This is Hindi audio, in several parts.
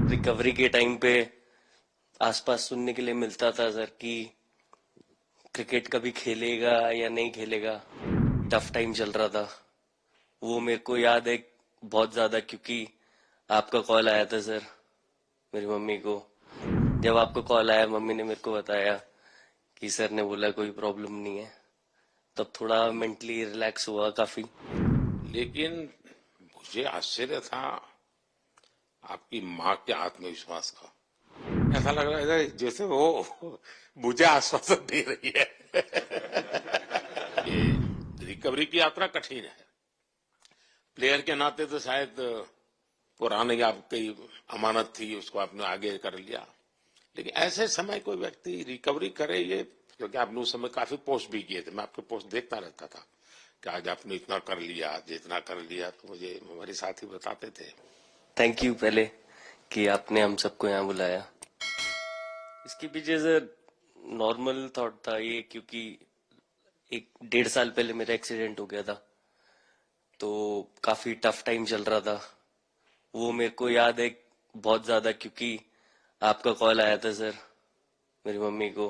रिकवरी के टाइम पे आसपास सुनने के लिए मिलता था सर कि क्रिकेट कभी खेलेगा या नहीं खेलेगा। टफ टाइम चल रहा था। वो मेरे को याद है बहुत ज्यादा, क्योंकि आपका कॉल आया था सर मेरी मम्मी को। जब आपका कॉल आया, मम्मी ने मेरे को बताया कि सर ने बोला कोई प्रॉब्लम नहीं है, तब थोड़ा मेंटली रिलैक्स हुआ काफी। लेकिन मुझे आश्चर्य था आपकी माँ के आत्मविश्वास का। ऐसा लग रहा है जैसे वो मुझे आश्वासन दे रही है। ये रिकवरी की यात्रा कठिन है। प्लेयर के नाते तो शायद पुरानी आपकी अमानत थी, उसको आपने आगे कर लिया। लेकिन ऐसे समय कोई व्यक्ति रिकवरी करे, ये क्योंकि आपने उस समय काफी पोस्ट भी किए थे, मैं आपके पोस्ट देखता रहता था कि आज आपने इतना कर लिया, आज इतना कर लिया, तो मुझे हमारे साथी बताते थे। थैंक यू पहले कि आपने हम सबको यहाँ बुलाया। इसके पीछे सर नॉर्मल थॉट था ये, क्योंकि 1-1.5 साल पहले मेरा एक्सीडेंट हो गया था, तो काफी टफ टाइम चल रहा था। वो मेरे को याद है बहुत ज्यादा, क्योंकि आपका कॉल आया था सर मेरी मम्मी को।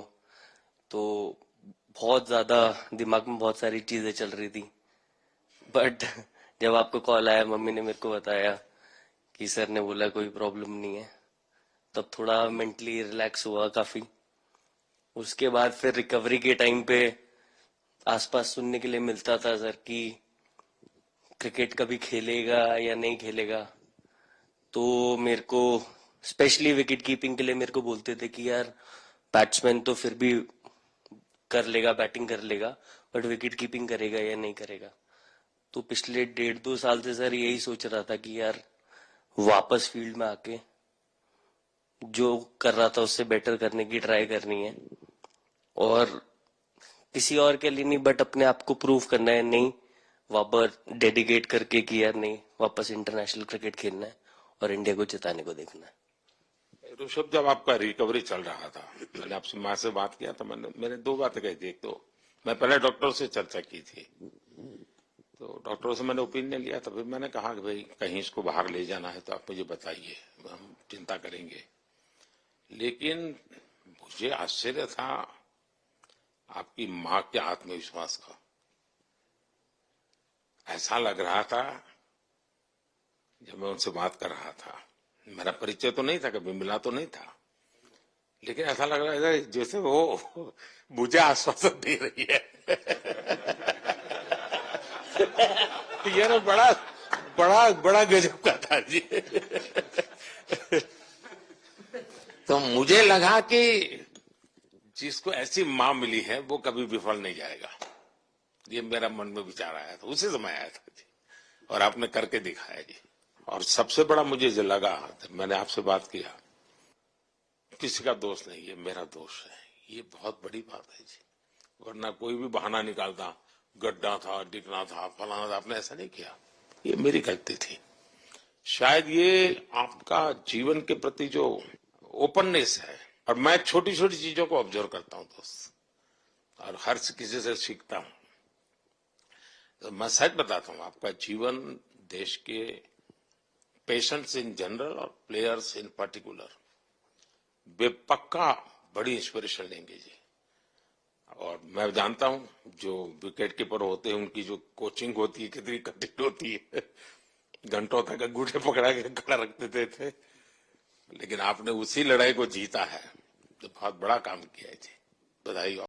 तो बहुत ज्यादा दिमाग में बहुत सारी चीजें चल रही थी, बट जब आपका कॉल आया, मम्मी ने मेरे को बताया कि सर ने बोला कोई प्रॉब्लम नहीं है, तब थोड़ा मेंटली रिलैक्स हुआ काफी। उसके बाद फिर रिकवरी के टाइम पे आसपास सुनने के लिए मिलता था सर कि क्रिकेट कभी खेलेगा या नहीं खेलेगा। तो मेरे को स्पेशली विकेट कीपिंग के लिए मेरे को बोलते थे कि यार बैट्समैन तो फिर भी कर लेगा, बैटिंग कर लेगा, बट विकेट कीपिंग करेगा या नहीं करेगा। तो पिछले 1.5-2 साल से सर यही सोच रहा था कि यार वापस फील्ड में आके जो कर रहा था उससे बेटर करने की ट्राई करनी है, और किसी और के लिए नहीं बट अपने आप को प्रूव करना है। नहीं, वापस डेडिकेट करके कि यार नहीं, वापस इंटरनेशनल क्रिकेट खेलना है और इंडिया को जिताने को देखना है। ऋषभ, जब आपका रिकवरी चल रहा था, मैंने आपसे माँ से बात किया तो मैंने दो बातें कही थी। एक तो मैं पहले डॉक्टर से चर्चा की थी, तो डॉक्टरों से मैंने ओपिनियन लिया था। फिर मैंने कहा कि भाई कहीं इसको बाहर ले जाना है तो आप मुझे बताइए, हम चिंता करेंगे। लेकिन मुझे आश्चर्य था आपकी माँ के आत्मविश्वास का। ऐसा लग रहा था जब मैं उनसे बात कर रहा था, मेरा परिचय तो नहीं था, कभी मिला तो नहीं था, लेकिन ऐसा लग रहा है जैसे वो मुझे आश्वासन दे रही है। ये ना बड़ा बड़ा बड़ा गजब का था जी। तो मुझे लगा कि जिसको ऐसी माँ मिली है वो कभी विफल नहीं जाएगा। ये मेरा मन में विचार आया था, उसी समय आया था जी, और आपने करके दिखाया जी। और सबसे बड़ा मुझे जो लगा, मैंने आपसे बात किया, किसी का दोष नहीं, ये मेरा दोष है। ये बहुत बड़ी बात है जी। वरना कोई भी बहाना निकालता, गड्ढा था, डिगना था, फलाना था, आपने ऐसा नहीं किया। ये मेरी गलती थी। शायद ये आपका जीवन के प्रति जो ओपननेस है, और मैं छोटी छोटी चीजों को ऑब्जर्व करता हूं दोस्त, और हर किसी से सीखता हूं। तो मैं सच बताता हूं, आपका जीवन देश के पेशेंट्स इन जनरल और प्लेयर्स इन पर्टिकुलर वे पक्का बड़ी इंस्पिरेशन लेंगे जी। और मैं जानता हूं जो विकेट कीपर होते हैं उनकी जो कोचिंग होती है कितनी कठिन होती है। घंटों तक अंगूठे पकड़ा के खड़ा रख देते थे, लेकिन आपने उसी लड़ाई को जीता है। तो बहुत बड़ा काम किया है जी, बधाई हो।